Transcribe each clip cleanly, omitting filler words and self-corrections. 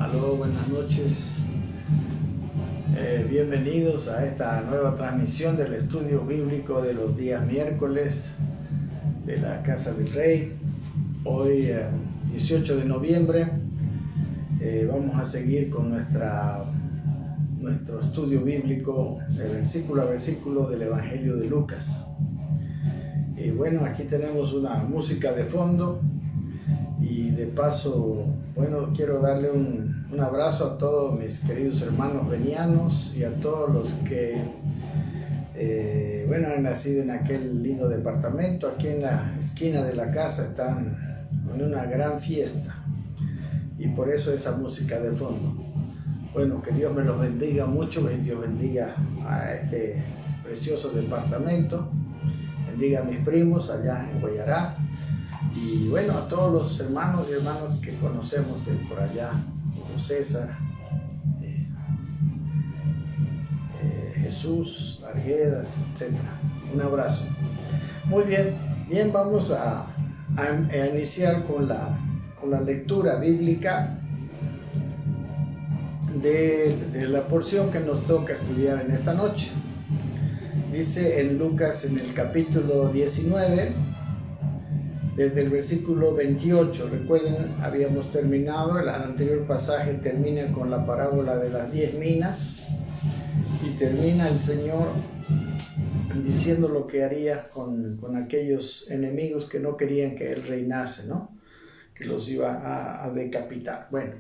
Aló, buenas noches. Bienvenidos a esta nueva transmisión del estudio bíblico de los días miércoles de la Casa del Rey. Hoy, 18 de noviembre, vamos a seguir con nuestro estudio bíblico de versículo a versículo del Evangelio de Lucas. Y bueno, aquí tenemos una música de fondo y de paso, bueno, quiero darle un abrazo a todos mis queridos hermanos venianos y a todos los que, bueno, han nacido en aquel lindo departamento. Aquí en la esquina de la casa están en una gran fiesta y por eso esa música de fondo. Bueno, que Dios me los bendiga mucho, que Dios bendiga a este precioso departamento, bendiga a mis primos allá en Guayará y bueno, a todos los hermanos y hermanas que conocemos de por allá, como César, Jesús, Arguedas, etc. Un abrazo. Muy bien, vamos a iniciar con la lectura bíblica de la porción que nos toca estudiar en esta noche. Dice en Lucas, en el capítulo 19, desde el versículo 28. Recuerden, habíamos terminado, el anterior pasaje termina con la parábola de las 10 minas y termina el Señor diciendo lo que haría con aquellos enemigos que no querían que Él reinase, ¿no? Que los iba a decapitar. Bueno,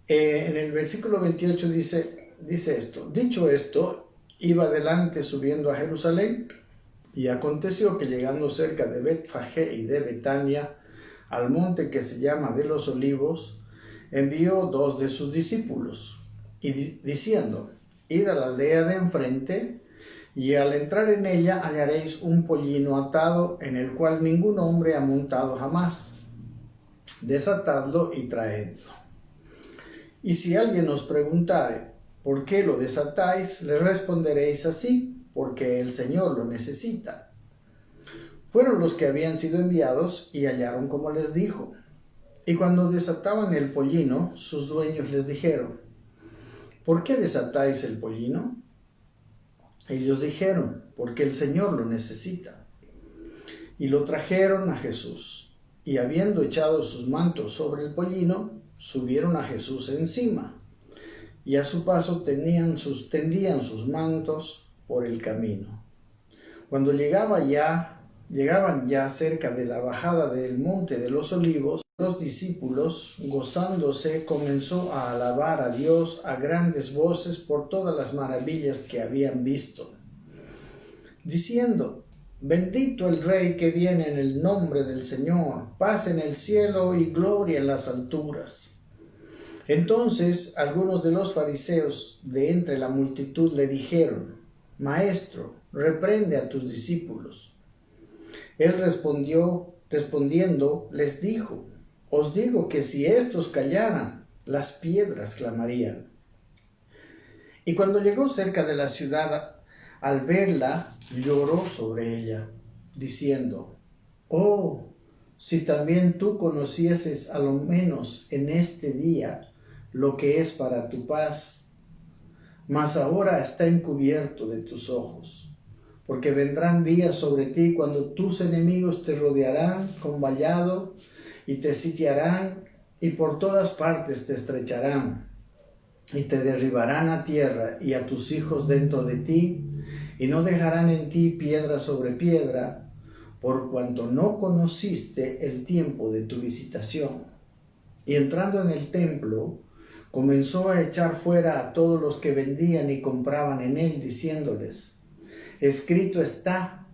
en el versículo 28 dice esto: dicho esto, iba adelante subiendo a Jerusalén, y aconteció que llegando cerca de Betfagé y de Betania, al monte que se llama de los Olivos, envió 2 de sus discípulos, y diciendo: id a la aldea de enfrente, y al entrar en ella hallaréis un pollino atado, en el cual ningún hombre ha montado jamás. Desatadlo y traedlo. Y si alguien os preguntare: ¿por qué lo desatáis?, le responderéis así: porque el Señor lo necesita. Fueron los que habían sido enviados y hallaron como les dijo. Y cuando desataban el pollino, sus dueños les dijeron: ¿por qué desatáis el pollino? Ellos dijeron: porque el Señor lo necesita. Y lo trajeron a Jesús, y habiendo echado sus mantos sobre el pollino, subieron a Jesús encima, y a su paso tendían sus mantos por el camino. Cuando llegaban ya cerca de la bajada del monte de los Olivos, los discípulos, gozándose, comenzó a alabar a Dios a grandes voces por todas las maravillas que habían visto, diciendo: bendito el Rey que viene en el nombre del Señor, paz en el cielo y gloria en las alturas. Entonces algunos de los fariseos de entre la multitud le dijeron: Maestro, reprende a tus discípulos. Él respondiendo les dijo: os digo que si estos callaran, las piedras clamarían. Y cuando llegó cerca de la ciudad, al verla, lloró sobre ella, diciendo: oh, si también tú conocieses a lo menos en este día lo que es para tu paz, mas ahora está encubierto de tus ojos, porque vendrán días sobre ti cuando tus enemigos te rodearán con vallado y te sitiarán, y por todas partes te estrecharán, y te derribarán a tierra y a tus hijos dentro de ti, y no dejarán en ti piedra sobre piedra, por cuanto no conociste el tiempo de tu visitación. Y entrando en el templo, comenzó a echar fuera a todos los que vendían y compraban en él, diciéndoles: escrito está,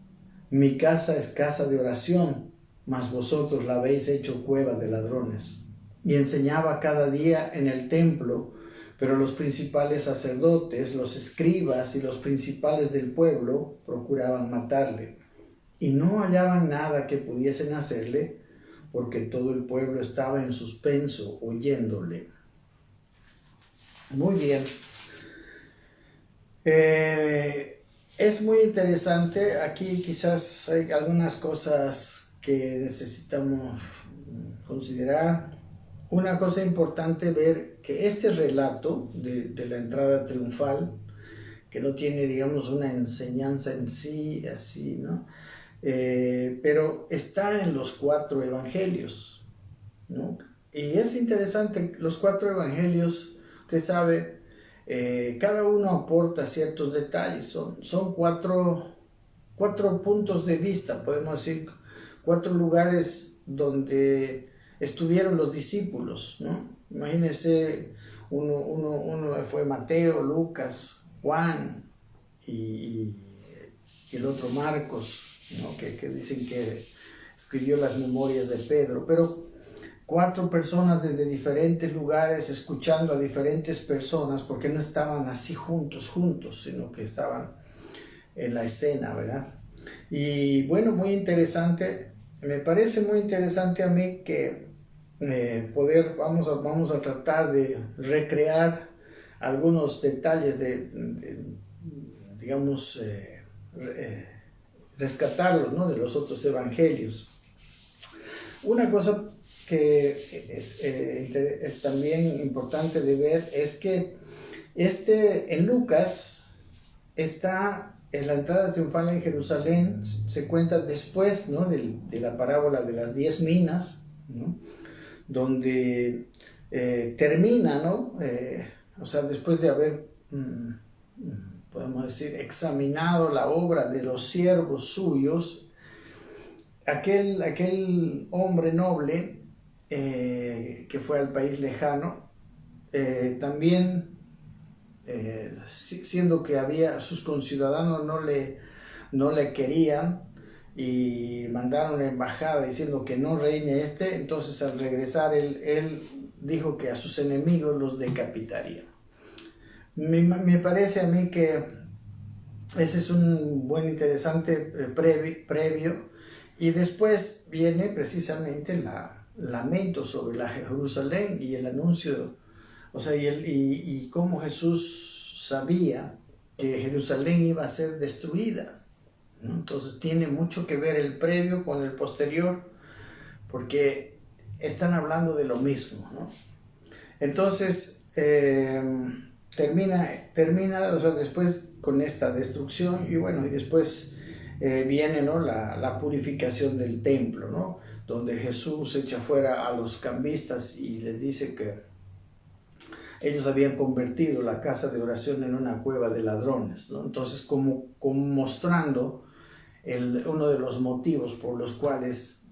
mi casa es casa de oración, mas vosotros la habéis hecho cueva de ladrones. Y enseñaba cada día en el templo, pero los principales sacerdotes, los escribas y los principales del pueblo procuraban matarle, y no hallaban nada que pudiesen hacerle, porque todo el pueblo estaba en suspenso oyéndole. Muy bien. Es muy interesante. Aquí quizás hay algunas cosas que necesitamos considerar. una cosa importante ver que este relato de la entrada triunfal, que no tiene, digamos, una enseñanza en sí, así, ¿no? Pero está en los 4 evangelios, ¿no? Y es interesante, los 4 evangelios, usted sabe, cada uno aporta ciertos detalles, son cuatro puntos de vista, podemos decir, 4 lugares donde estuvieron los discípulos, ¿no? Imagínense, uno fue Mateo, Lucas, Juan y el otro Marcos, ¿no? que dicen que escribió las memorias de Pedro, pero 4 personas desde diferentes lugares escuchando a diferentes personas, porque no estaban así juntos, sino que estaban en la escena, ¿verdad? Y bueno, muy interesante, me parece muy interesante a mí que vamos a tratar de recrear algunos detalles digamos, rescatarlos, ¿no? De los otros evangelios. Una cosa que es también importante de ver es que en Lucas está en la entrada triunfal en Jerusalén, se cuenta después, ¿no? de la parábola de las 10 minas, ¿no? Donde termina, ¿no? O sea, después de haber, podemos decir, examinado la obra de los siervos suyos, aquel hombre noble que fue al país lejano, también, siendo que sus conciudadanos no le querían y mandaron una embajada diciendo que no reine entonces al regresar él dijo que a sus enemigos los decapitaría. Me parece a mí que ese es un buen interesante previo, y después viene precisamente el lamento sobre la Jerusalén y el anuncio, o sea, y cómo Jesús sabía que Jerusalén iba a ser destruida, ¿no? Entonces tiene mucho que ver el previo con el posterior, porque están hablando de lo mismo, ¿no? Entonces termina, o sea, después con esta destrucción, y bueno, y después viene, ¿no? la purificación del templo, ¿no? Donde Jesús echa fuera a los cambistas y les dice que ellos habían convertido la casa de oración en una cueva de ladrones, ¿no? Entonces, como mostrando uno de los motivos por los cuales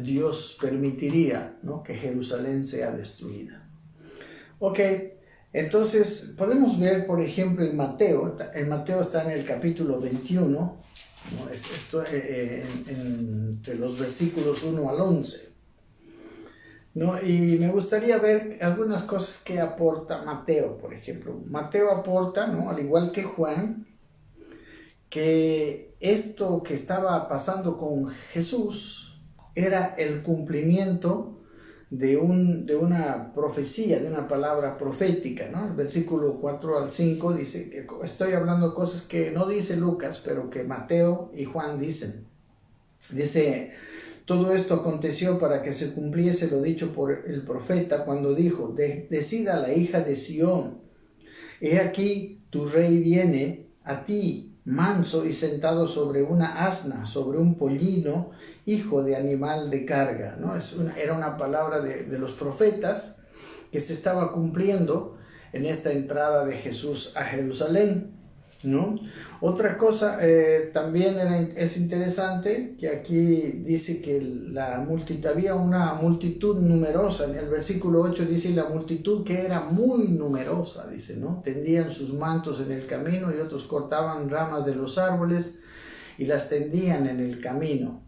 Dios permitiría, ¿no? que Jerusalén sea destruida. Ok, entonces podemos ver, por ejemplo, en Mateo está en el capítulo 21, ¿no? Esto, entre los versículos 1 al 11. ¿No? Y me gustaría ver algunas cosas que aporta Mateo, por ejemplo. Mateo aporta, ¿no? Al igual que Juan, que esto que estaba pasando con Jesús era el cumplimiento de una profecía, de una palabra profética, ¿no? El versículo 4 al 5 dice que estoy hablando cosas que no dice Lucas, pero que Mateo y Juan dicen. Dice: todo esto aconteció para que se cumpliese lo dicho por el profeta cuando dijo: decida la hija de Sión, he aquí tu rey viene a ti, manso y sentado sobre una asna, sobre un pollino, hijo de animal de carga, ¿no? Era una palabra de los profetas que se estaba cumpliendo en esta entrada de Jesús a Jerusalén, ¿no? Otra cosa también es interesante, que aquí dice que había una multitud numerosa. En el versículo 8 dice: la multitud que era muy numerosa, dice, ¿no? Tendían sus mantos en el camino, y otros cortaban ramas de los árboles y las tendían en el camino,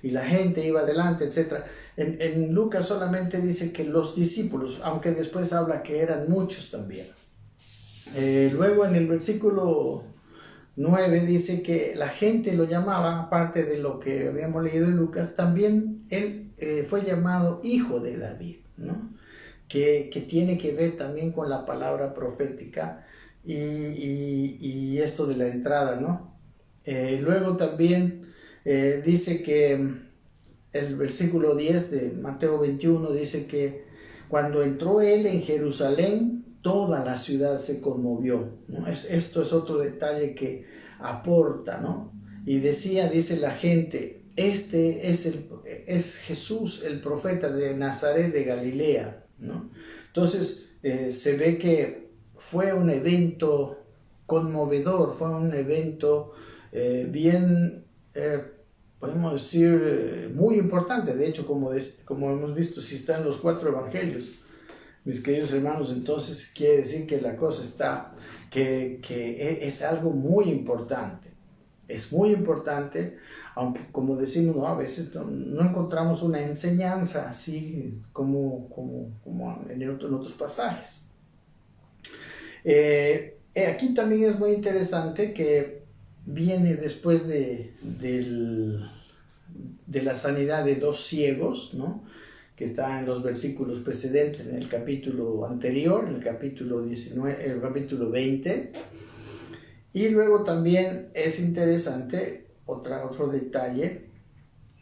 y la gente iba adelante, etc. En Lucas solamente dice que los discípulos, aunque después habla que eran muchos también. Luego en el versículo 9 dice que la gente lo llamaba, aparte de lo que habíamos leído en Lucas, también él fue llamado hijo de David, ¿no? Que tiene que ver también con la palabra profética y esto de la entrada, ¿no? Luego también dice que el versículo 10 de Mateo 21 dice que Cuando entró él en Jerusalén, toda la ciudad se conmovió, ¿no? Esto es otro detalle que aporta, ¿no? Y dice la gente, este es Jesús, el profeta de Nazaret de Galilea, ¿no? Entonces se ve que fue un evento conmovedor, fue un evento bien, podemos decir, muy importante. De hecho, como hemos visto, si está en los 4 evangelios, mis queridos hermanos, entonces quiere decir que la cosa está, que es algo muy importante. Es muy importante, aunque como decimos, ¿no? A veces no encontramos una enseñanza así como en otros pasajes. Aquí también es muy interesante que viene después de la sanidad de 2 ciegos, ¿no? Que está en los versículos precedentes, en el capítulo anterior, en el capítulo 19, el capítulo 20. Y luego también es interesante, otro detalle,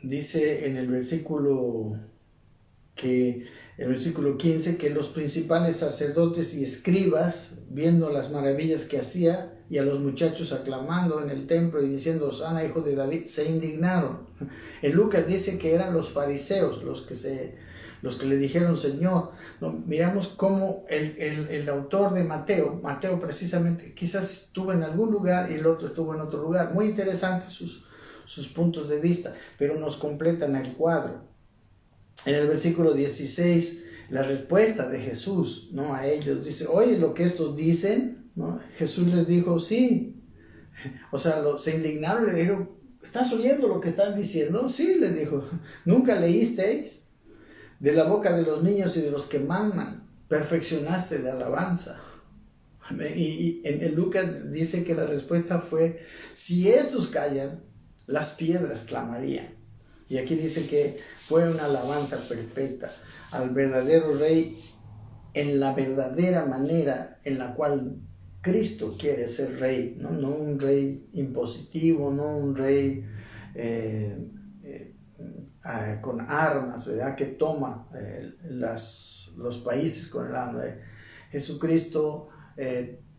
dice en el versículo 15, que los principales sacerdotes y escribas, viendo las maravillas que hacía, y a los muchachos aclamando en el templo y diciendo, Hosana, hijo de David, se indignaron. En Lucas dice que eran los fariseos los que le dijeron, Señor. No, miramos cómo el autor de Mateo precisamente, quizás estuvo en algún lugar y el otro estuvo en otro lugar. Muy interesantes sus puntos de vista, pero nos completan el cuadro. En el versículo 16, la respuesta de Jesús, ¿no? A ellos dice, oye, lo que estos dicen, ¿no? Jesús les dijo, sí. O sea, se indignaron, le dijeron, ¿estás oyendo lo que están diciendo? Sí, les dijo, ¿nunca leísteis? De la boca de los niños y de los que maman, perfeccionaste la alabanza. Y en Lucas dice que la respuesta fue, si estos callan, las piedras clamarían. Y aquí dice que fue una alabanza perfecta al verdadero Rey en la verdadera manera en la cual Cristo quiere ser Rey, ¿no? No un Rey impositivo, no un Rey con armas, ¿verdad? Que toma los países con el arma. Jesucristo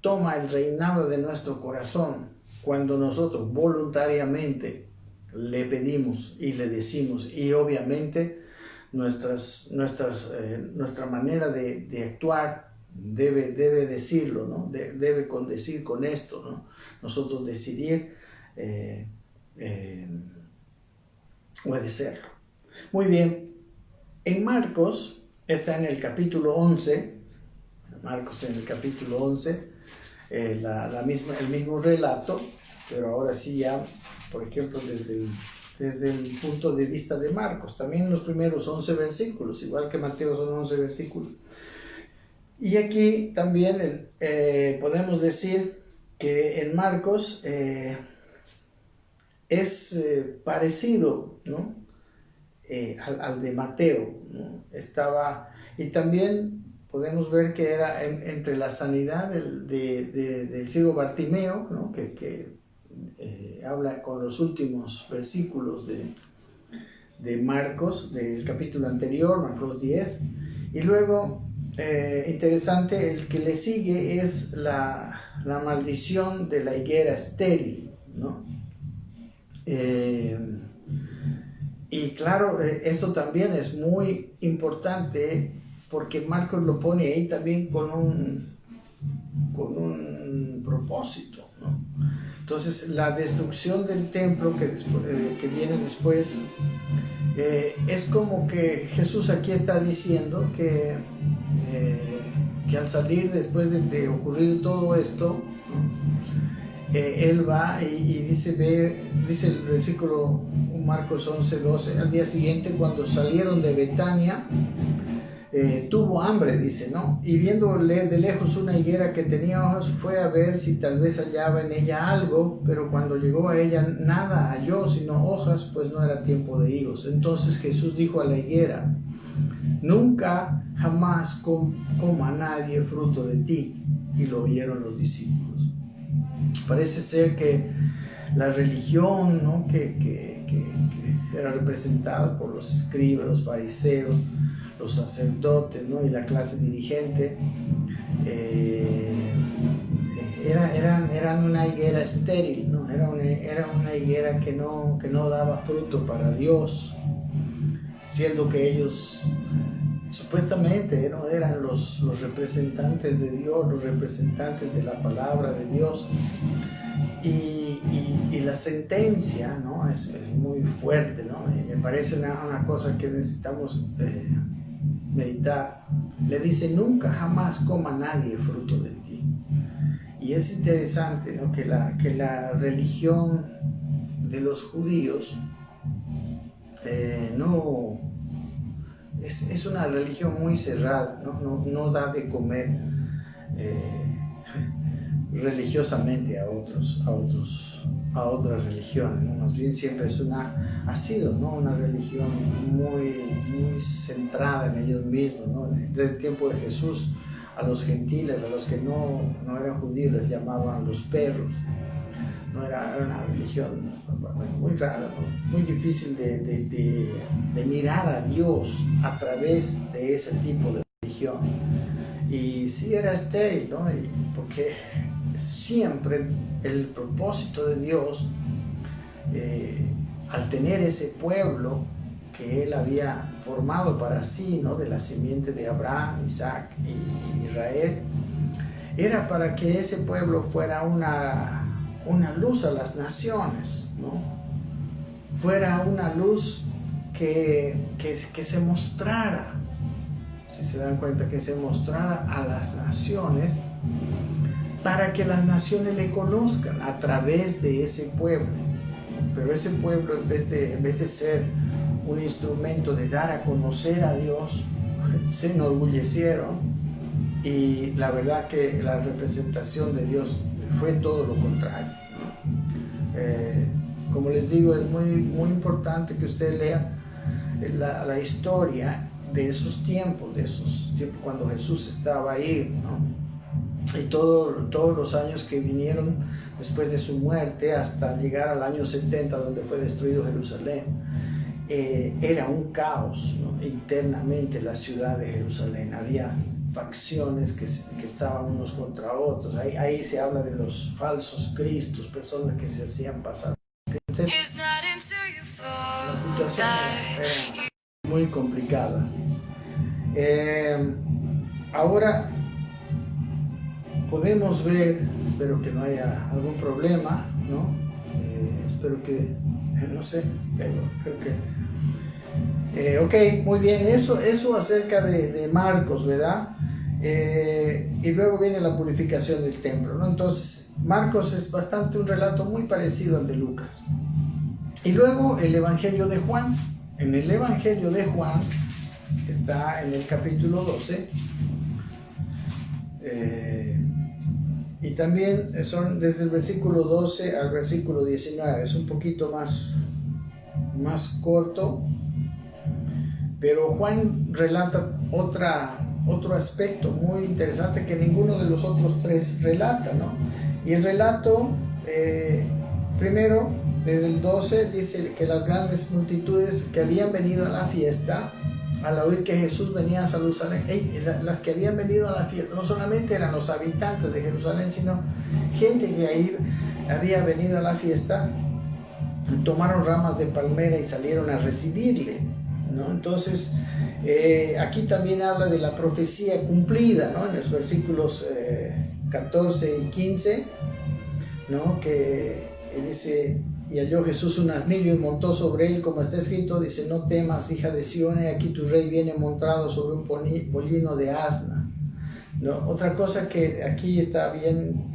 toma el reinado de nuestro corazón cuando nosotros voluntariamente le pedimos y le decimos, y obviamente nuestra manera de actuar debe decirlo, ¿no? Debe decir con esto, ¿no? Nosotros decidir obedecerlo. Muy bien, en Marcos, está en el capítulo 11, Marcos en el capítulo 11, el mismo relato, pero ahora sí ya, por ejemplo, desde el punto de vista de Marcos, también los primeros 11 versículos, igual que Mateo son 11 versículos. Y aquí también podemos decir que en Marcos es parecido, ¿no? Al de Mateo, ¿no? Y también podemos ver que era entre la sanidad del ciego Bartimeo, ¿no? que habla con los últimos versículos de Marcos, del capítulo anterior, Marcos 10, y luego, interesante, el que le sigue es la maldición de la higuera estéril, ¿no? Y claro, esto también es muy importante porque Marcos lo pone ahí también con un propósito, ¿no? Entonces, la destrucción del templo que viene después, es como que Jesús aquí está diciendo que al salir después de ocurrir todo esto, ¿no? Él va y dice el versículo Marcos 11:12, al día siguiente cuando salieron de Betania, tuvo hambre, dice, ¿no? Y viéndole de lejos una higuera que tenía hojas, fue a ver si tal vez hallaba en ella algo, pero cuando llegó a ella nada halló, sino hojas, pues no era tiempo de higos. Entonces Jesús dijo a la higuera, nunca jamás coma nadie fruto de ti. Y lo oyeron los discípulos. Parece ser que la religión, ¿no? que era representada por los escribas, los fariseos, los sacerdotes, ¿no? Y la clase dirigente eran una higuera estéril, ¿no? Era una higuera que no daba fruto para Dios, siendo que ellos supuestamente, ¿no? Eran los representantes de Dios, los representantes de la palabra de Dios. Y la sentencia, ¿no? es muy fuerte, ¿no? Me parece una cosa que necesitamos meditar. Le dice: nunca jamás coma nadie fruto de ti. Y es interesante, ¿no? que la religión de los judíos es una religión muy cerrada, no da de comer religiosamente a otras religiones, ¿no? Más bien siempre ha sido, ¿no? Una religión muy centrada en ellos mismos, ¿no? Desde el tiempo de Jesús, a los gentiles, a los que no eran judíos, les llamaban los perros. No era una religión muy rara, ¿no? Muy difícil de mirar a Dios a través de ese tipo de religión. Y sí era estéril, ¿no? Porque siempre el propósito de Dios, al tener ese pueblo que Él había formado para sí, ¿no? De la simiente de Abraham, Isaac y Israel, era para que ese pueblo fuera una luz a las naciones, ¿no? Fuera una luz que se mostrara, si se dan cuenta, que se mostrara a las naciones, para que las naciones le conozcan a través de ese pueblo. Pero ese pueblo, en vez de ser un instrumento de dar a conocer a Dios, se enorgullecieron, y la verdad que la representación de Dios fue todo lo contrario, ¿no? Como les digo, es muy importante que usted lea la historia de esos tiempos cuando Jesús estaba ahí, ¿no? Y todos los años que vinieron después de su muerte hasta llegar al año 70, donde fue destruido Jerusalén. Era un caos, ¿no? Internamente en la ciudad de Jerusalén. Había facciones que estaban unos contra otros. Ahí se habla de los falsos cristos, personas que se hacían pasar. La situación era muy complicada. Ahora podemos ver, espero que no haya algún problema, ¿no? Espero que, no sé, creo que... ok, muy bien, eso acerca de Marcos, ¿verdad? Y luego viene la purificación del templo, ¿no? Entonces, Marcos es bastante un relato muy parecido al de Lucas. Y luego el Evangelio de Juan. En el Evangelio de Juan está en el capítulo 12. Y también son desde el versículo 12 al versículo 19. Es un poquito más corto, pero Juan relata otro aspecto muy interesante que ninguno de los otros tres relata, ¿no? Y el relato, primero, desde el 12, dice que las grandes multitudes que habían venido a la fiesta, al oír que Jesús venía a Jerusalén, las que habían venido a la fiesta no solamente eran los habitantes de Jerusalén, sino gente que ahí había venido a la fiesta, tomaron ramas de palmera y salieron a recibirle, ¿no? Entonces, aquí también habla de la profecía cumplida, ¿no? En los versículos 14 y 15, ¿no? Que dice: y halló Jesús un asnillo y montó sobre él, como está escrito, dice: no temas, hija de Sión, aquí tu rey viene montado sobre un pollino de asna, ¿no? Otra cosa que aquí está bien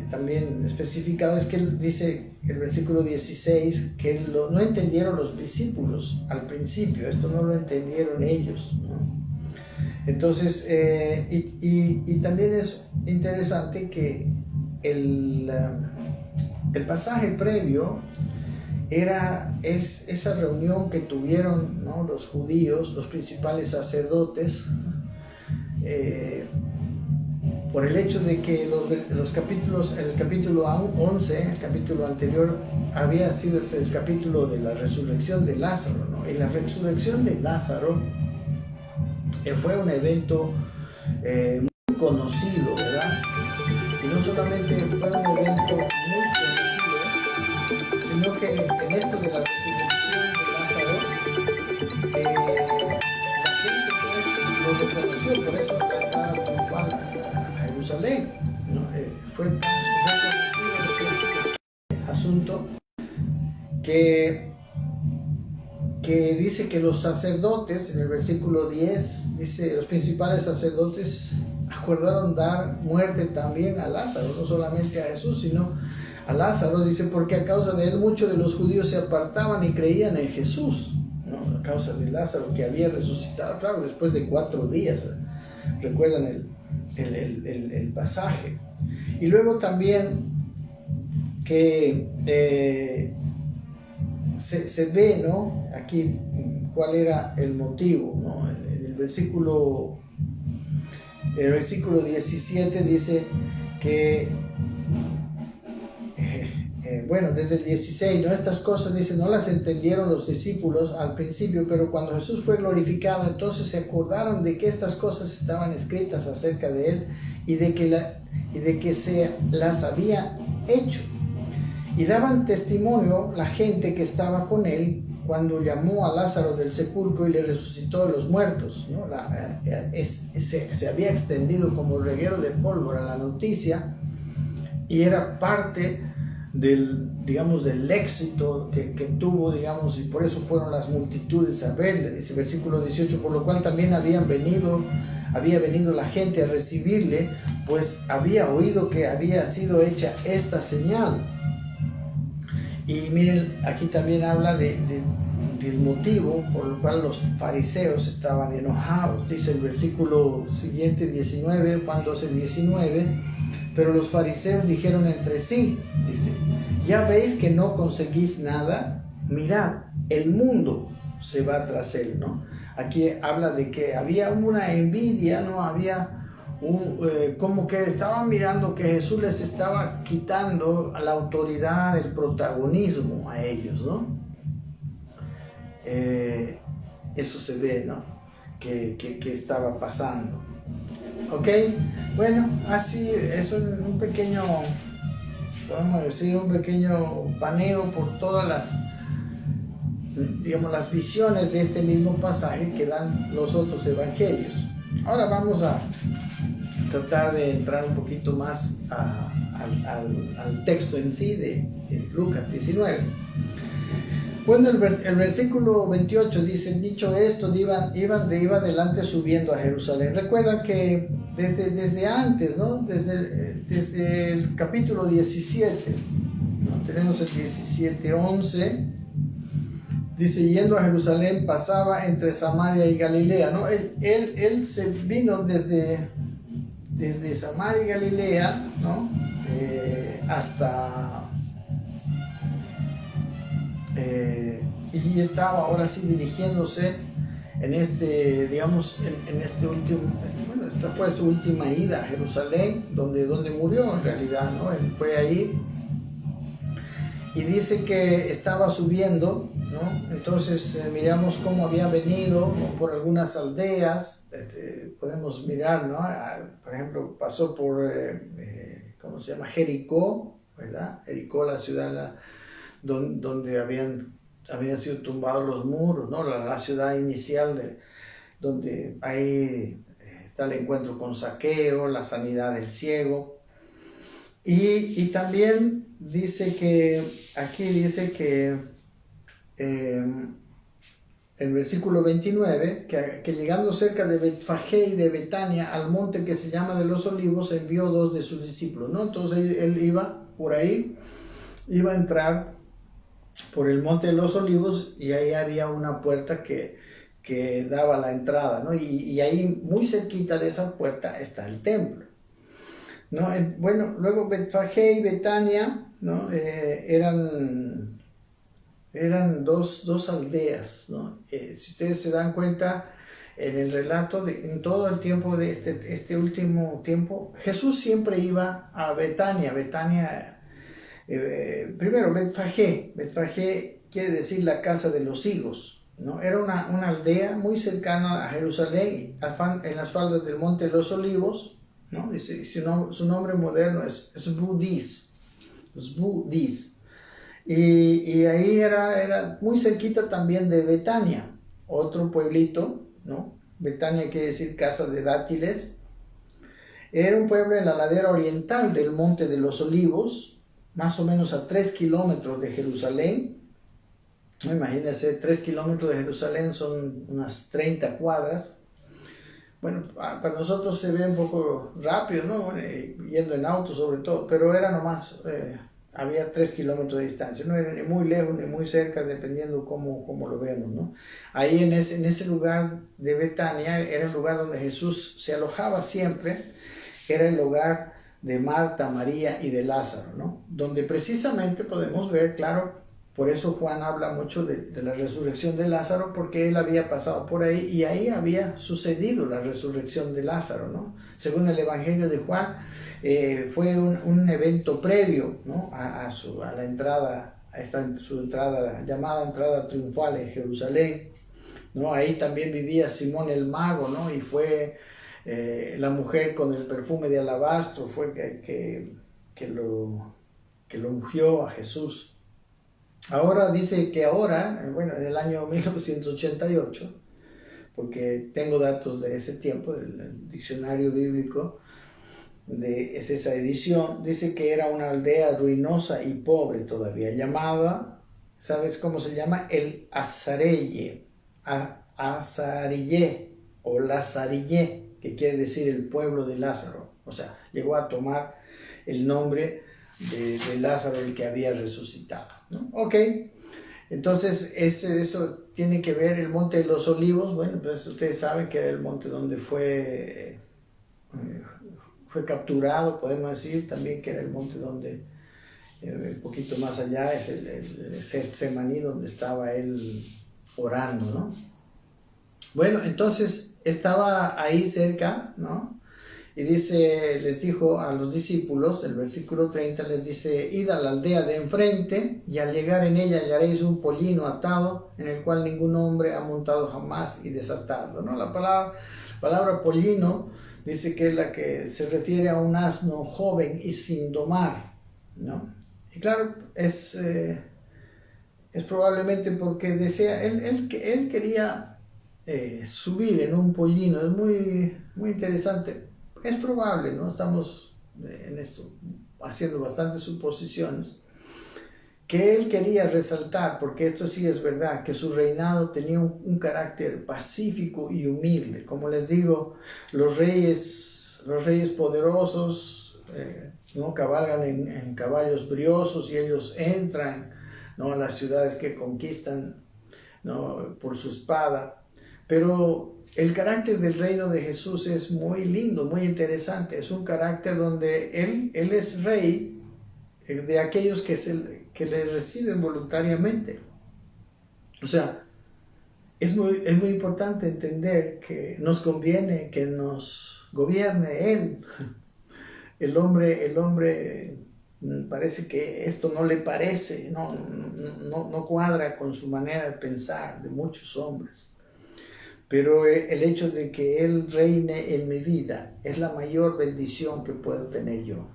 también especificado es que él dice, el versículo 16, que no entendieron los discípulos al principio, esto no lo entendieron ellos, ¿no? Entonces, y también es interesante que el pasaje previo es esa reunión que tuvieron, ¿no? Los judíos, los principales sacerdotes, por el hecho de que los capítulos, el capítulo 11, el capítulo anterior, había sido el capítulo de la resurrección de Lázaro, ¿no? Y la resurrección de Lázaro fue un evento muy conocido, ¿verdad? Y no solamente fue un evento muy conocido, sino que en esto de la resurrección de Lázaro, la gente pues lo reconoció, por eso la entrada triunfal a Jerusalén, ¿no? Fue tan reconocido este asunto que dice que los sacerdotes, en el versículo 10, dice, los principales sacerdotes acordaron dar muerte también a Lázaro, no solamente a Jesús, sino a Lázaro, dice, porque a causa de él muchos de los judíos se apartaban y creían en Jesús, ¿no? A causa de Lázaro que había resucitado, claro, después de 4 días, recuerdan el pasaje. Y luego también que se ve, ¿no? Aquí cuál era el motivo, ¿no? En el versículo 17 dice que bueno, desde el 16, ¿no? Estas cosas, dice, no las entendieron los discípulos al principio, pero cuando Jesús fue glorificado, entonces se acordaron de que estas cosas estaban escritas acerca de él y de que se las había hecho. Y daban testimonio la gente que estaba con él cuando llamó a Lázaro del sepulcro y le resucitó de los muertos, ¿no? Se había extendido como reguero de pólvora la noticia y era parte del éxito que tuvo, digamos, y por eso fueron las multitudes a verle. Dice versículo 18, por lo cual también había venido la gente a recibirle, pues había oído que había sido hecha esta señal. Y miren, aquí también habla del motivo por el cual los fariseos estaban enojados. Dice el versículo siguiente, 19, Juan 12, 19, pero los fariseos dijeron entre sí, dice, ya veis que no conseguís nada, mirad, el mundo se va tras él, ¿no? Aquí habla de que había una envidia, ¿no? Había como que estaban mirando que Jesús les estaba quitando la autoridad, el protagonismo a ellos, ¿no? Eso se ve, ¿no? Que estaba pasando. ¿Ok? Bueno, así es un pequeño, podemos decir, un pequeño paneo por todas las visiones de este mismo pasaje que dan los otros evangelios. Ahora vamos a tratar de entrar un poquito más al texto en sí de Lucas 19. Bueno, el versículo 28 dice, dicho esto, iba adelante subiendo a Jerusalén. Recuerdan que desde antes, ¿no? Desde el capítulo 17, ¿no? Tenemos el 17:11, dice, yendo a Jerusalén pasaba entre Samaria y Galilea, ¿no? Él se vino desde Samaria y Galilea, ¿no? Y estaba ahora sí dirigiéndose en este último, bueno, esta fue su última ida a Jerusalén, donde murió en realidad, ¿no? Él fue ahí y dice que estaba subiendo, ¿no? Entonces miramos cómo había venido, ¿no? Por algunas aldeas, podemos mirar, ¿no? Por ejemplo, pasó por, ¿cómo se llama? Jericó, ¿verdad? Jericó, la ciudad donde habían sido tumbados los muros, ¿no? La ciudad inicial donde ahí está el encuentro con Zaqueo, la sanidad del ciego. Y también aquí dice que en versículo 29, que llegando cerca de Betfagé y de Betania, al monte que se llama de los Olivos, envió 2 de sus discípulos, ¿no? Entonces él iba por ahí, iba a entrar por el monte de los Olivos y ahí había una puerta que daba la entrada, ¿no? Y ahí muy cerquita de esa puerta está el templo, ¿no? Bueno, luego Betfagé y Betania, ¿no? Eran dos aldeas, ¿no? Si ustedes se dan cuenta, en el relato, en todo el tiempo de este último tiempo, Jesús siempre iba a Betania. Primero, Betfagé quiere decir la casa de los higos, ¿no? Era una aldea muy cercana a Jerusalén, en las faldas del Monte de los Olivos, ¿no? Dice, su nombre moderno es Sbudis. Y ahí era muy cerquita también de Betania, otro pueblito, ¿no? Betania quiere decir casa de dátiles. Era un pueblo en la ladera oriental del Monte de los Olivos, más o menos a 3 kilómetros de Jerusalén. Imagínense, 3 kilómetros de Jerusalén son unas 30 cuadras. Bueno, para nosotros se ve un poco rápido, ¿no? Yendo en auto sobre todo, pero era nomás, había 3 kilómetros de distancia, no era ni muy lejos ni muy cerca, dependiendo cómo lo vemos, ¿no? Ahí en ese lugar de Betania, era el lugar donde Jesús se alojaba siempre, era el hogar de Marta, María y de Lázaro, ¿no? Donde precisamente podemos ver, claro, por eso Juan habla mucho de la resurrección de Lázaro, porque él había pasado por ahí y ahí había sucedido la resurrección de Lázaro, ¿no? Según el Evangelio de Juan, fue un evento previo, ¿no? a la entrada, su entrada, llamada entrada triunfal en Jerusalén, ¿no? Ahí también vivía Simón el mago, ¿no? Y fue la mujer con el perfume de alabastro, fue que lo ungió a Jesús. Ahora dice que bueno, en el año 1988, porque tengo datos de ese tiempo, del diccionario bíblico, es esa edición, dice que era una aldea ruinosa y pobre todavía, llamada, ¿sabes cómo se llama? El Azarille, Azarille o Lazarille, que quiere decir el pueblo de Lázaro. O sea, llegó a tomar el nombre de Lázaro, el que había resucitado, ¿no? Ok, entonces eso tiene que ver el Monte de los Olivos. Bueno, pues ustedes saben que era el monte donde fue capturado, podemos decir también que era el monte donde, un poquito más allá, es el Getsemaní, donde estaba él orando, ¿no? Bueno, entonces estaba ahí cerca, ¿no? Y dice, les dijo a los discípulos, el versículo 30 les dice: id a la aldea de enfrente, y al llegar en ella hallaréis un pollino atado, en el cual ningún hombre ha montado jamás, y desatadlo, ¿no? La palabra pollino dice que es la que se refiere a un asno joven y sin domar, ¿no? Y claro, es probablemente porque desea, él quería subir en un pollino. Es muy, muy interesante. Es probable, ¿no? Estamos en esto haciendo bastantes suposiciones, que él quería resaltar, porque esto sí es verdad, que su reinado tenía un carácter pacífico y humilde. Como les digo, los reyes poderosos, ¿no? Cabalgan en caballos briosos y ellos entran, ¿no? a las ciudades que conquistan, ¿no? por su espada. Pero el carácter del reino de Jesús es muy lindo, muy interesante. Es un carácter donde Él es rey de aquellos que le reciben voluntariamente. O sea, es muy importante entender que nos conviene que nos gobierne Él. El hombre parece que esto no le parece, no cuadra con su manera de pensar de muchos hombres. Pero el hecho de que Él reine en mi vida es la mayor bendición que puedo tener yo.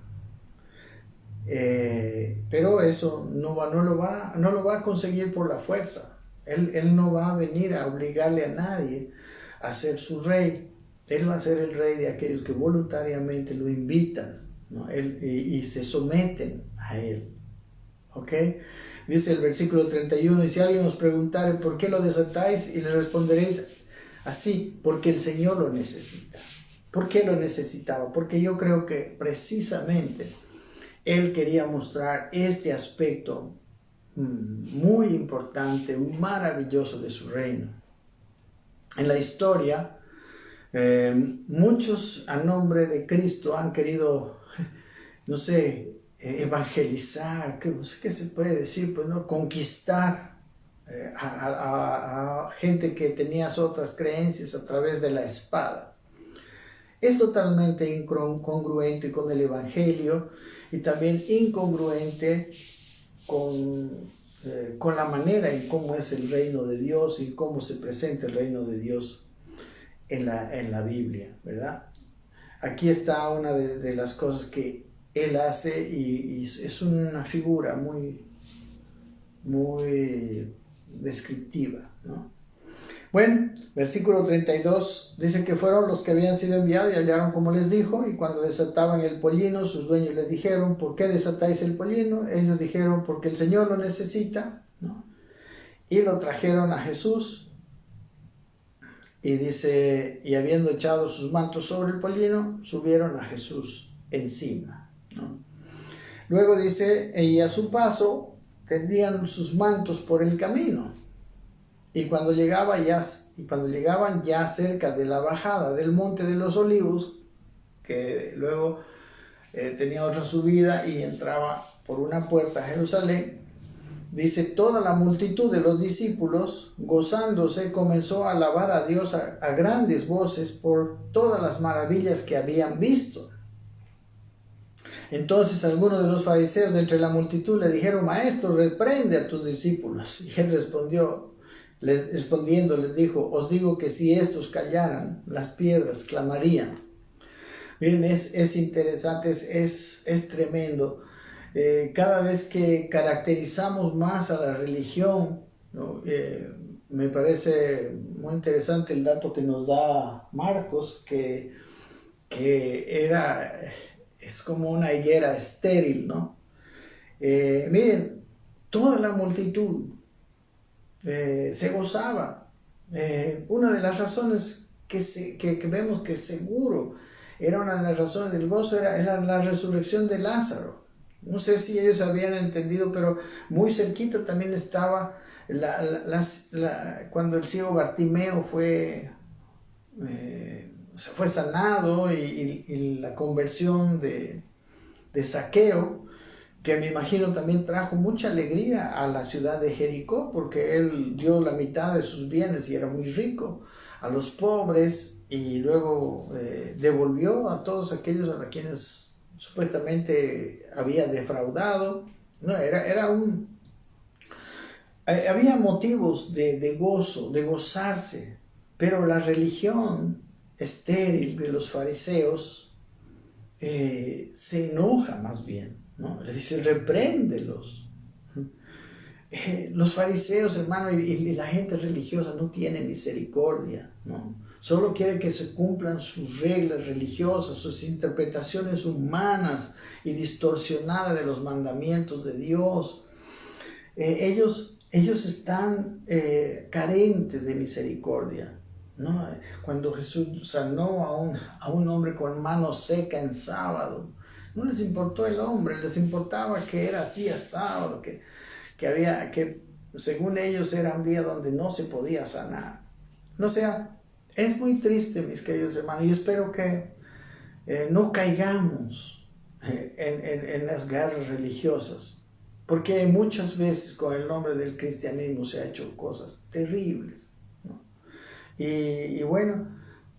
Pero eso no lo va a conseguir por la fuerza. Él no va a venir a obligarle a nadie a ser su rey. Él va a ser el rey de aquellos que voluntariamente lo invitan, ¿no? y se someten a Él. ¿Ok? Dice el versículo 31, y si alguien os preguntare por qué lo desatáis, y le responderéis así: porque el Señor lo necesita. ¿Por qué lo necesitaba? Porque yo creo que precisamente Él quería mostrar este aspecto muy importante, maravilloso de su reino. En la historia, muchos a nombre de Cristo han querido, no sé, evangelizar, no sé qué se puede decir, pues, ¿no? Conquistar a gente que tenía otras creencias a través de la espada. Es totalmente incongruente con el Evangelio y también incongruente con con la manera en cómo es el reino de Dios y cómo se presenta el reino de Dios en la Biblia, ¿verdad? Aquí está una de las cosas que él hace y es una figura muy descriptiva, ¿no? Bueno, versículo 32 dice que fueron los que habían sido enviados y hallaron como les dijo, y cuando desataban el pollino, sus dueños les dijeron: ¿por qué desatáis el pollino? Ellos dijeron: porque el Señor lo necesita, ¿no? Y lo trajeron a Jesús, y dice: y habiendo echado sus mantos sobre el pollino, subieron a Jesús encima, ¿no? Luego dice: y a su paso tendían sus mantos por el camino. Y cuando llegaban ya cerca de la bajada del Monte de los Olivos, que luego tenía otra subida y entraba por una puerta a Jerusalén, dice: toda la multitud de los discípulos, gozándose, comenzó a alabar a Dios a grandes voces por todas las maravillas que habían visto. Entonces algunos de los fariseos de entre la multitud le dijeron: Maestro, reprende a tus discípulos. Y él respondiendo les dijo: os digo que si estos callaran, las piedras clamarían. Miren, es interesante, es tremendo. Cada vez que caracterizamos más a la religión, ¿no? Me parece muy interesante el dato que nos da Marcos, que es como una higuera estéril, ¿no? Miren, toda la multitud se gozaba. Una de las razones que vemos que seguro era una de las razones del gozo era la resurrección de Lázaro. No sé si ellos habían entendido, pero muy cerquita también estaba cuando el ciego Bartimeo fue sanado, y la conversión de Zaqueo, que me imagino también trajo mucha alegría a la ciudad de Jericó, porque él dio la mitad de sus bienes y era muy rico, a los pobres, y luego devolvió a todos aquellos a quienes supuestamente había defraudado. No, había motivos de gozo, de gozarse, pero la religión estéril de los fariseos se enoja más bien, ¿no? Le dice: repréndelos. Los fariseos, hermano, y la gente religiosa no tiene misericordia, ¿no? Solo quiere que se cumplan sus reglas religiosas, sus interpretaciones humanas y distorsionadas de los mandamientos de Dios. Ellos están carentes de misericordia, ¿no? Cuando Jesús sanó a un hombre con mano seca en sábado, no les importó el hombre, les importaba que era día sábado, que según ellos era un día donde no se podía sanar. O sea, es muy triste, mis queridos hermanos, y espero que no caigamos en las guerras religiosas, porque muchas veces con el nombre del cristianismo se han hecho cosas terribles, ¿no? Y bueno,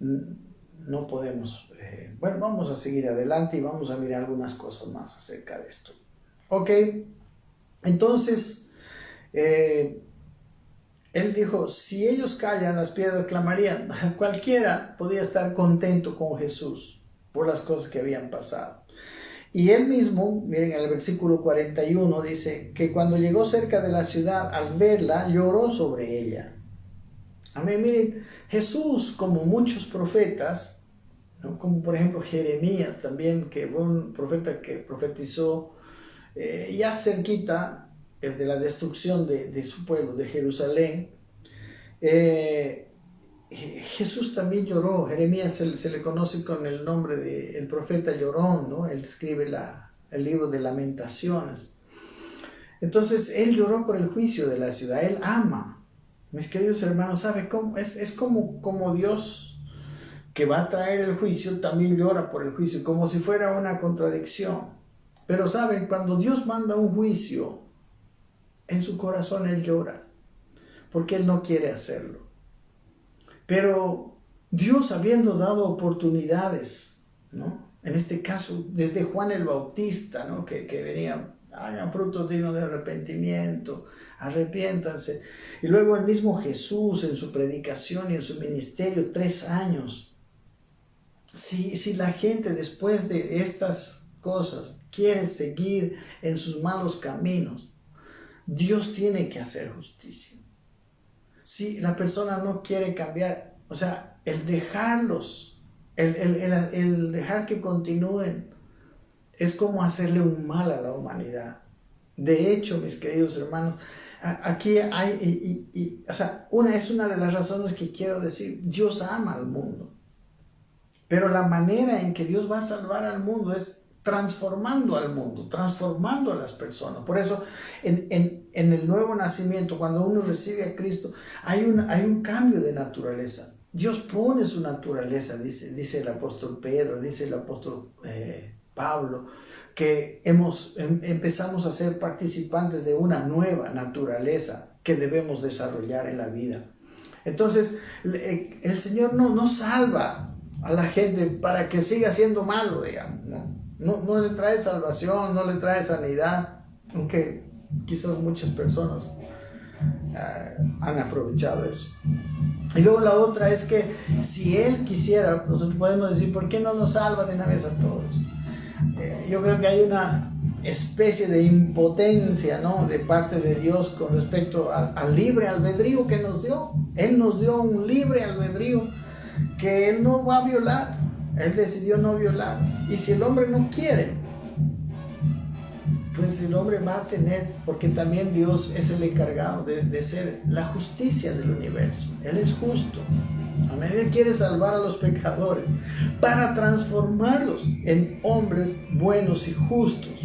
no podemos. Bueno, vamos a seguir adelante y vamos a mirar algunas cosas más acerca de esto. Ok, entonces él dijo: si ellos callan, las piedras clamarían. Cualquiera podía estar contento con Jesús por las cosas que habían pasado. Y él mismo, miren, en el versículo 41 dice que cuando llegó cerca de la ciudad, al verla, lloró sobre ella. Amén. Miren, Jesús, como muchos profetas, ¿no? Como por ejemplo Jeremías también, que fue un profeta que profetizó ya cerquita de la destrucción de su pueblo, de Jerusalén. Jesús también lloró. Jeremías se le conoce con el nombre de el profeta llorón, ¿no? Él escribe el libro de Lamentaciones. Entonces él lloró por el juicio de la ciudad. Él ama. Mis queridos hermanos, ¿sabe cómo? Es como Dios, que va a traer el juicio, también llora por el juicio, como si fuera una contradicción. Pero ¿saben? Cuando Dios manda un juicio, en su corazón él llora, porque él no quiere hacerlo. Pero Dios, habiendo dado oportunidades, ¿no? En este caso, desde Juan el Bautista, ¿no? que venía hagan frutos dignos de arrepentimiento, arrepiéntanse. Y luego el mismo Jesús en su predicación y en su ministerio, 3 años. Si la gente después de estas cosas quiere seguir en sus malos caminos, Dios tiene que hacer justicia. Si la persona no quiere cambiar, o sea, el dejarlos, el dejar que continúen, es como hacerle un mal a la humanidad. De hecho, mis queridos hermanos, aquí hay, o sea, es una de las razones que quiero decir, Dios ama al mundo. Pero la manera en que Dios va a salvar al mundo es transformando al mundo, transformando a las personas. Por eso, en el nuevo nacimiento, cuando uno recibe a Cristo, hay un cambio de naturaleza. Dios pone su naturaleza, dice el apóstol Pedro, dice el apóstol Pablo, que empezamos a ser participantes de una nueva naturaleza que debemos desarrollar en la vida. Entonces, el Señor no salva a la gente para que siga siendo malo, digamos, no le trae salvación, no le trae sanidad, aunque quizás muchas personas han aprovechado eso. Y luego la otra es que si Él quisiera, nosotros podemos decir, ¿por qué no nos salva de una vez a todos? Yo creo que hay una especie de impotencia, ¿no?, de parte de Dios con respecto al libre albedrío que nos dio. Él nos dio un libre albedrío que Él no va a violar. Él decidió no violar. Y si el hombre no quiere, pues el hombre va a tener, porque también Dios es el encargado de ser la justicia del universo. Él es justo. Amén. Él quiere salvar a los pecadores para transformarlos en hombres buenos y justos,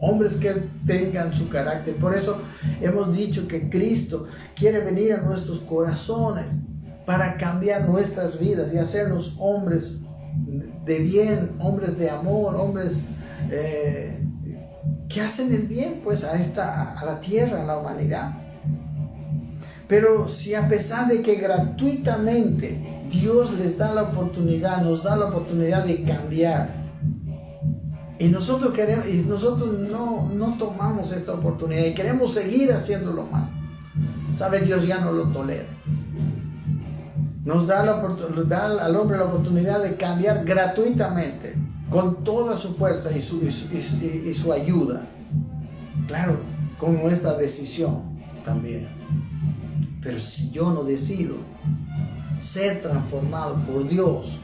hombres que tengan su carácter. Por eso hemos dicho que Cristo quiere venir a nuestros corazones para cambiar nuestras vidas y hacernos hombres de bien, hombres de amor, hombres que hacen el bien pues a la tierra, a la humanidad. Pero si a pesar de que gratuitamente Dios les da la oportunidad, nos da la oportunidad de cambiar, y nosotros no tomamos esta oportunidad y queremos seguir haciéndolo mal, ¿sabe? Dios ya no lo tolera. Nos da al hombre la oportunidad de cambiar gratuitamente, con toda su fuerza y su ayuda. Claro, con nuestra decisión también. Pero si yo no decido ser transformado por Dios,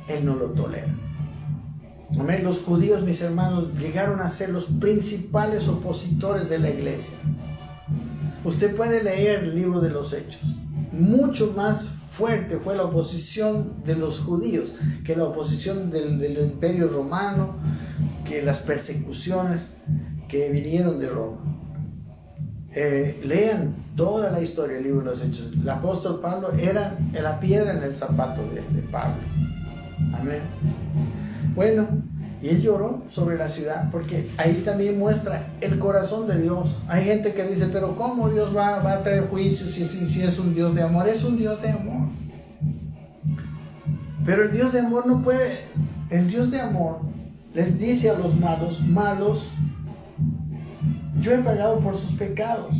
Él no lo tolera. Amén. Los judíos, mis hermanos, llegaron a ser los principales opositores de la iglesia. Usted puede leer el libro de los Hechos. Mucho más fuerte fue la oposición de los judíos que la oposición del Imperio Romano, que las persecuciones que vinieron de Roma. Lean toda la historia del libro de los Hechos. El apóstol Pablo era la piedra en el zapato de Pablo. Amén. Bueno, y él lloró sobre la ciudad, porque ahí también muestra el corazón de Dios. Hay gente que dice, pero ¿cómo Dios va a traer juicio si es un Dios de amor? Es un Dios de amor. Pero el Dios de amor no puede. El Dios de amor les dice a los malos, yo he pagado por sus pecados.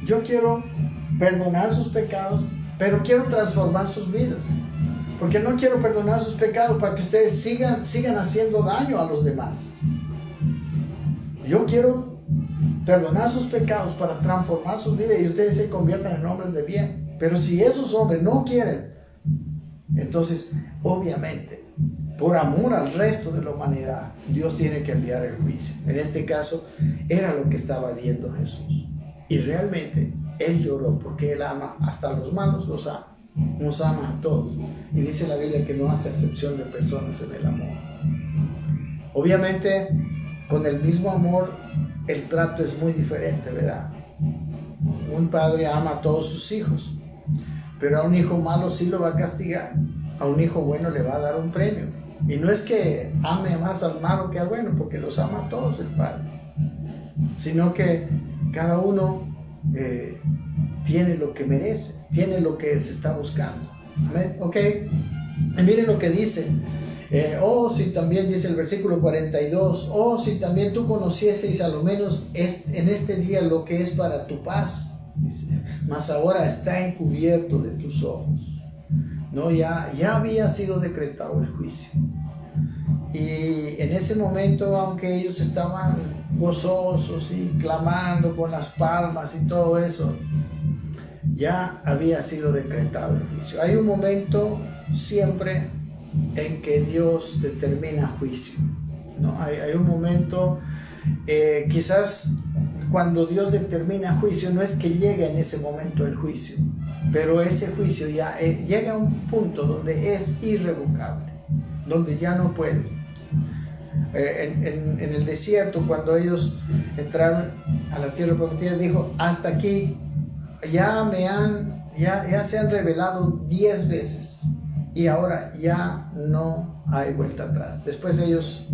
Yo quiero perdonar sus pecados, pero quiero transformar sus vidas. Porque no quiero perdonar sus pecados para que ustedes sigan haciendo daño a los demás. Yo quiero perdonar sus pecados para transformar sus vidas y ustedes se conviertan en hombres de bien. Pero si esos hombres no quieren, entonces obviamente por amor al resto de la humanidad, Dios tiene que enviar el juicio. En este caso era lo que estaba viendo Jesús. Y realmente Él lloró porque Él ama hasta los malos, los ama. Nos ama a todos. Y dice la Biblia que no hace excepción de personas en el amor. Obviamente, con el mismo amor, el trato es muy diferente, ¿verdad? Un padre ama a todos sus hijos, pero a un hijo malo sí lo va a castigar. A un hijo bueno le va a dar un premio. Y no es que ame más al malo que al bueno, porque los ama a todos el Padre, sino que cada uno tiene lo que merece, tiene lo que se está buscando. ¿Amén? Ok. Y miren lo que dice Si también dice el versículo 42, si también tú conocieseis a lo menos en este día lo que es para tu paz, dice, mas ahora está encubierto de tus ojos. No, ya había sido decretado el juicio. Y en ese momento, aunque ellos estaban gozosos y clamando con las palmas y todo eso, ya había sido decretado el juicio. Hay un momento siempre en que Dios determina juicio, ¿no? Hay un momento, quizás cuando Dios determina juicio, no es que llegue en ese momento el juicio, pero ese juicio ya llega a un punto donde es irrevocable, donde ya no puede. En el desierto, cuando ellos entraron a la tierra prometida, dijo: hasta aquí ya se han revelado 10 veces y ahora ya no hay vuelta atrás. Después ellos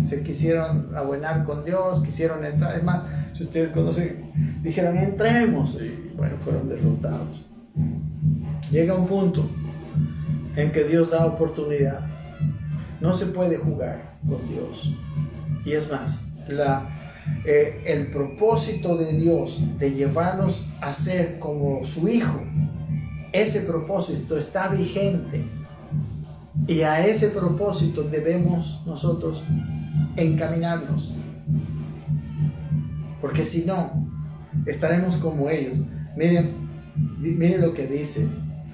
se quisieron abuenar con Dios, quisieron entrar. Es más, si ustedes conocen, dijeron: entremos, y bueno, fueron derrotados. Llega un punto en que Dios da oportunidad. No se puede jugar con Dios. Y es más, el propósito de Dios de llevarnos a ser como su Hijo, ese propósito está vigente. Y a ese propósito debemos nosotros encaminarnos. Porque si no, estaremos como ellos. Miren lo que dice,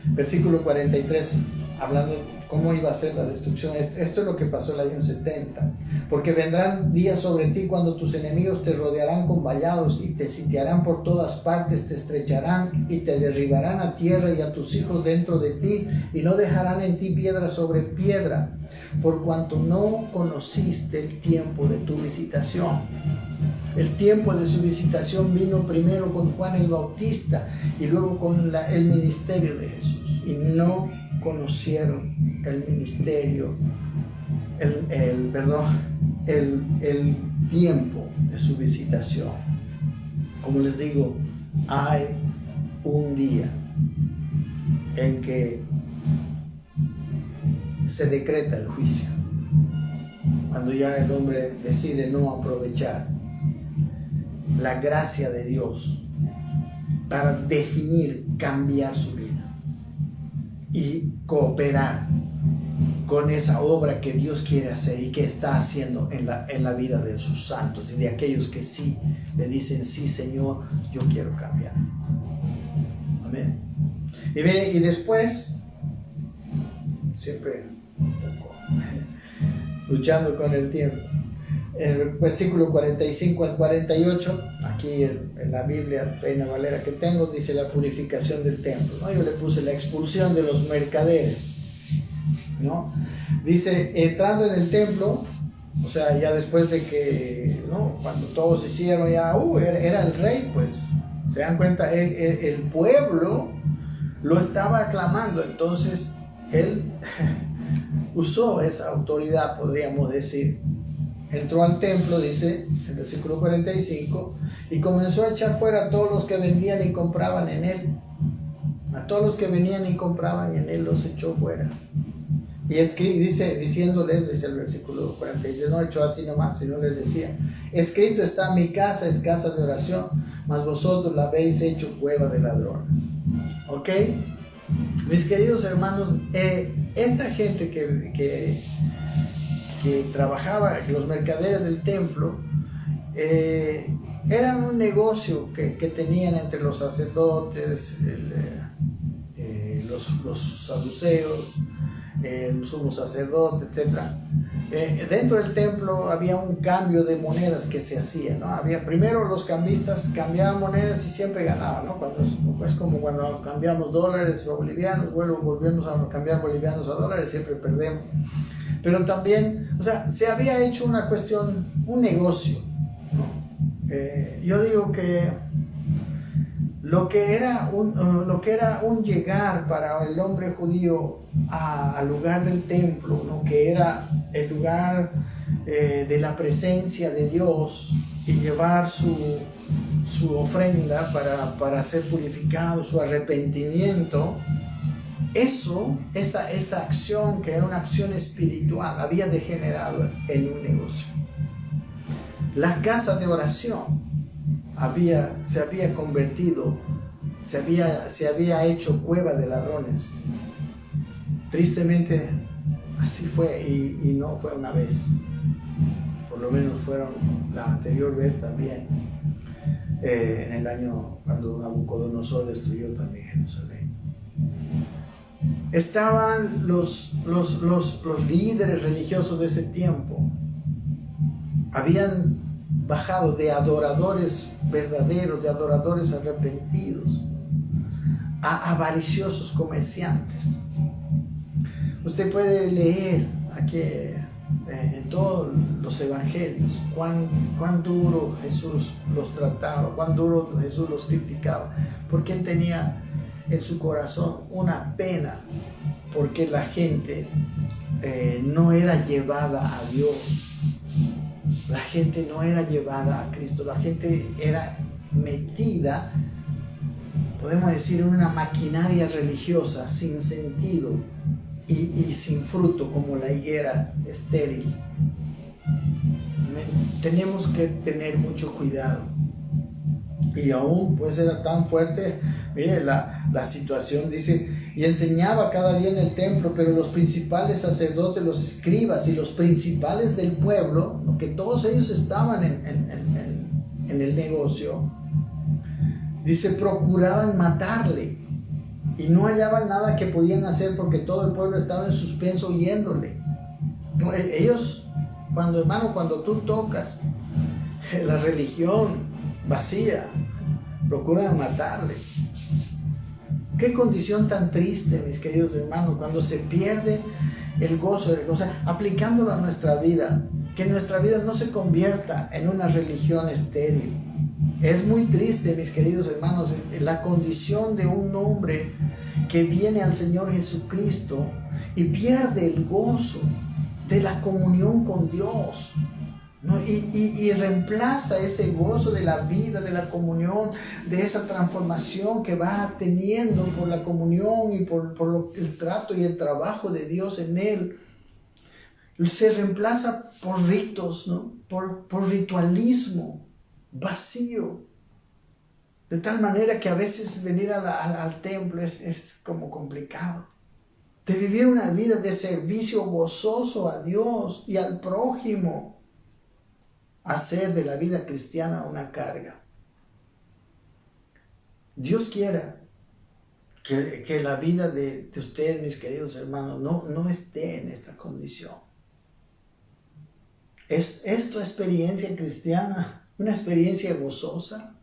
versículo 43, hablando cómo iba a ser la destrucción. Esto es lo que pasó el año 70. Porque vendrán días sobre ti cuando tus enemigos te rodearán con vallados y te sitiarán por todas partes, te estrecharán y te derribarán a tierra y a tus hijos dentro de ti, y no dejarán en ti piedra sobre piedra, por cuanto no conociste el tiempo de tu visitación. El tiempo de su visitación vino primero con Juan el Bautista y luego con el ministerio de Jesús, y no conocieron el ministerio, el tiempo de su visitación. Como les digo, hay un día en que se decreta el juicio, cuando ya el hombre decide no aprovechar la gracia de Dios para definir, cambiar su vida y cooperar con esa obra que Dios quiere hacer y que está haciendo en la vida de sus santos y de aquellos que sí le dicen: sí, Señor, yo quiero cambiar. Amén. Y después, siempre luchando con el tiempo, en el versículo 45 al 48, aquí en la Biblia Reina Valera que tengo, dice la purificación del templo, ¿no? Yo le puse la expulsión de los mercaderes, ¿no? Dice, entrando en el templo, o sea, ya después de que, ¿no?, cuando todos hicieron ya, era el rey, pues, se dan cuenta, el pueblo lo estaba aclamando, entonces él usó esa autoridad, podríamos decir. Entró al templo, dice el versículo 45, y comenzó a echar fuera a todos los que vendían y compraban en él. A todos los que venían y compraban en él los echó fuera. Y diciéndoles, dice el versículo 46, no echó así nomás, sino les decía: escrito está: mi casa es casa de oración, mas vosotros la habéis hecho cueva de ladrones. ¿Ok? Mis queridos hermanos, esta gente que trabajaba, los mercaderes del templo, eran un negocio que tenían entre los sacerdotes, los saduceos, el sumo sacerdote, etc. Dentro del templo había un cambio de monedas que se hacía, ¿no? Primero los cambistas cambiaban monedas y siempre ganaban, ¿no? Es como cuando cambiamos dólares o bolivianos, bueno, volvemos a cambiar bolivianos a dólares, siempre perdemos. Pero también, o sea, se había hecho una cuestión, un negocio, ¿no? Yo digo que lo que era un llegar para el hombre judío al lugar del templo, ¿no?, que era el lugar de la presencia de Dios, y llevar su ofrenda para ser purificado, su arrepentimiento, esa acción, que era una acción espiritual, había degenerado en un negocio. La casa de oración se había convertido, se había hecho cueva de ladrones. Tristemente, así fue, y no fue una vez. Por lo menos fueron la anterior vez también, en el año cuando Nabucodonosor destruyó también Jerusalén. Estaban los líderes religiosos de ese tiempo. Habían bajado de adoradores verdaderos, de adoradores arrepentidos, a avariciosos comerciantes. Usted puede leer aquí en todos los evangelios cuán duro Jesús los trataba, cuán duro Jesús los criticaba, porque Él tenía en su corazón una pena porque la gente no era llevada a Dios. La gente no era llevada a Cristo, la gente era metida, podemos decir, en una maquinaria religiosa sin sentido y sin fruto, como la higuera estéril. Tenemos que tener mucho cuidado. Y aún pues era tan fuerte, mire la situación, dice, y enseñaba cada día en el templo, pero los principales sacerdotes, los escribas y los principales del pueblo, que todos ellos estaban en el negocio, dice, procuraban matarle y no hallaban nada que podían hacer porque todo el pueblo estaba en suspenso oyéndole. Ellos, cuando tú tocas la religión vacía, procuran matarle. Qué condición tan triste, mis queridos hermanos, cuando se pierde el gozo, o sea, aplicándolo a nuestra vida, que nuestra vida no se convierta en una religión estéril. Es muy triste, mis queridos hermanos, la condición de un hombre que viene al Señor Jesucristo y pierde el gozo de la comunión con Dios, ¿no? Y reemplaza ese gozo de la vida, de la comunión, de esa transformación que va teniendo por la comunión y por el trato y el trabajo de Dios en él. Se reemplaza por ritos, ¿no? por ritualismo vacío, de tal manera que a veces venir al templo es como complicado. De vivir una vida de servicio gozoso a Dios y al prójimo, hacer de la vida cristiana una carga. Dios quiera que la vida de ustedes, mis queridos hermanos, no esté en esta condición. ¿Es tu experiencia cristiana una experiencia gozosa?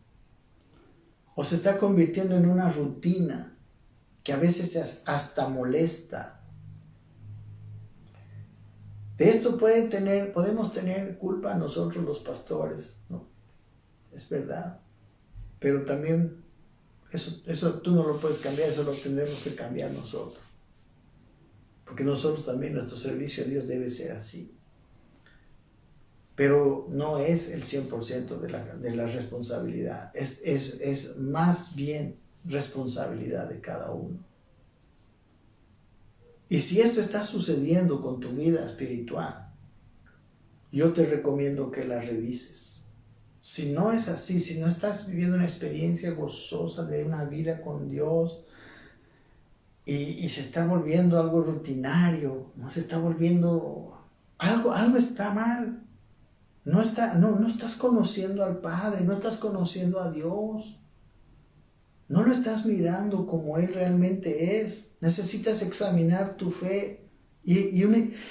¿O se está convirtiendo en una rutina que a veces hasta molesta? De esto podemos tener culpa nosotros los pastores, ¿no? Es verdad. Pero también eso tú no lo puedes cambiar, eso lo tendremos que cambiar nosotros. Porque nosotros también, nuestro servicio a Dios debe ser así. Pero no es el 100% de la responsabilidad. Es más bien responsabilidad de cada uno. Y si esto está sucediendo con tu vida espiritual, yo te recomiendo que la revises. Si no es así, si no estás viviendo una experiencia gozosa de una vida con Dios y se está volviendo algo rutinario, no se está volviendo algo está mal. No estás conociendo al Padre, no estás conociendo a Dios. No lo estás mirando como Él realmente es. Necesitas examinar tu fe y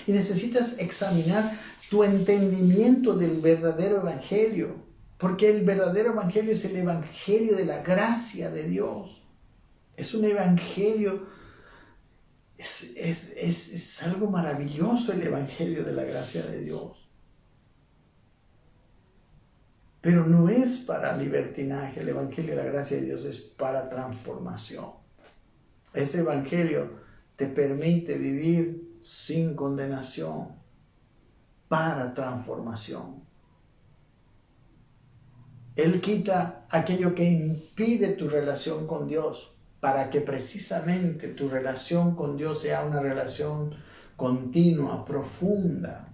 necesitas examinar tu entendimiento del verdadero evangelio. Porque el verdadero evangelio es el evangelio de la gracia de Dios. Es un evangelio, es algo maravilloso el evangelio de la gracia de Dios. Pero no es para libertinaje, el evangelio de la gracia de Dios es para transformación. Ese evangelio te permite vivir sin condenación, para transformación. Él quita aquello que impide tu relación con Dios para que precisamente tu relación con Dios sea una relación continua, profunda,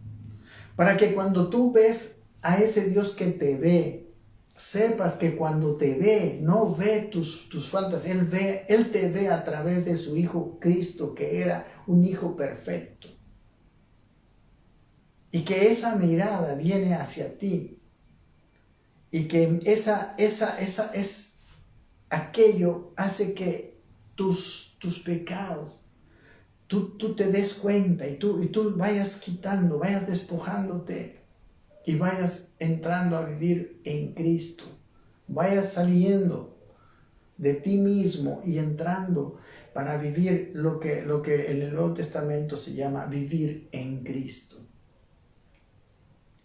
para que cuando tú ves a ese Dios que te ve, sepas que cuando te ve, no ve tus faltas, Él te ve a través de su Hijo Cristo, que era un Hijo perfecto. Y que esa mirada viene hacia ti. Y que aquello hace que tus pecados, tú te des cuenta y tú vayas quitando, vayas despojándote y vayas entrando a vivir en Cristo. Vayas saliendo de ti mismo y entrando para vivir lo que en el Nuevo Testamento se llama vivir en Cristo.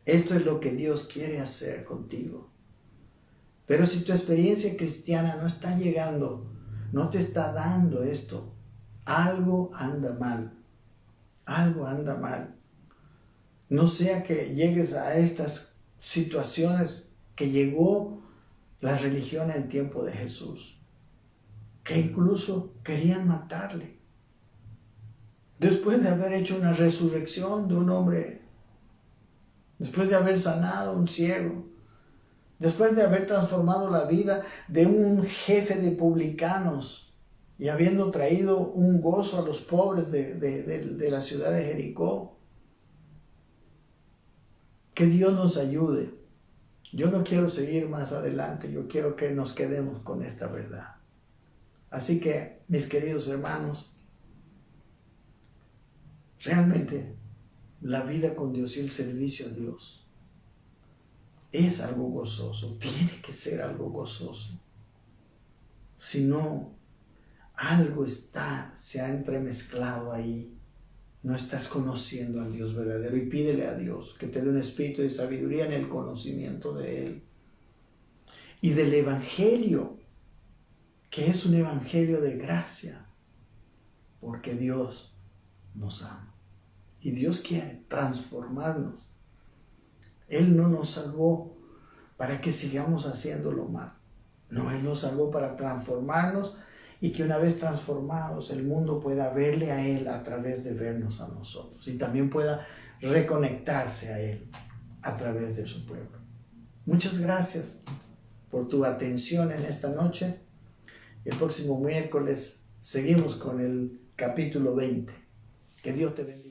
Esto es lo que Dios quiere hacer contigo. Pero si tu experiencia cristiana no está llegando, no te está dando esto, algo anda mal. Algo anda mal. No sea que llegues a estas situaciones que llegó la religión en tiempo de Jesús, que incluso querían matarle. Después de haber hecho una resurrección de un hombre, después de haber sanado a un ciego, después de haber transformado la vida de un jefe de publicanos y habiendo traído un gozo a los pobres de la ciudad de Jericó. Que Dios nos ayude. Yo no quiero seguir más adelante, yo quiero que nos quedemos con esta verdad. Así que, mis queridos hermanos, realmente la vida con Dios y el servicio a Dios es algo gozoso, tiene que ser algo gozoso. Si no, algo se ha entremezclado ahí. No estás conociendo al Dios verdadero y pídele a Dios que te dé un espíritu de sabiduría en el conocimiento de Él. Y del Evangelio, que es un Evangelio de gracia, porque Dios nos ama. Y Dios quiere transformarnos. Él no nos salvó para que sigamos haciéndolo mal. No, Él nos salvó para transformarnos y que una vez transformados el mundo pueda verle a Él a través de vernos a nosotros y también pueda reconectarse a Él a través de su pueblo. Muchas gracias por tu atención en esta noche. El próximo miércoles seguimos con el capítulo 20. Que Dios te bendiga.